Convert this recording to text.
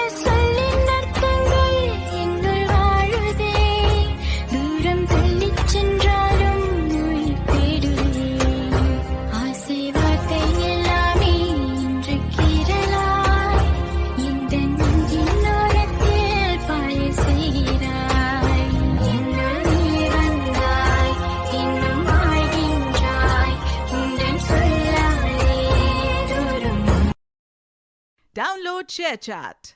சொல்லின் அர்த்தங்கள் எங்கள் வாழுதே. தூரம் தள்ளிச் சென்றாலும் உயிர் தேடுதே. ஆசை வார்த்தை எல்லாமே இன்று கீறலாய் இந்த நெஞ்சின் ஓரத்தில் பாய செய்கிறாய். இன்னும் நீ வந்தாய், இன்னும் வாழ்கின்றாய். உந்தன் சொல்லாலே தூரம். Download ShareChat.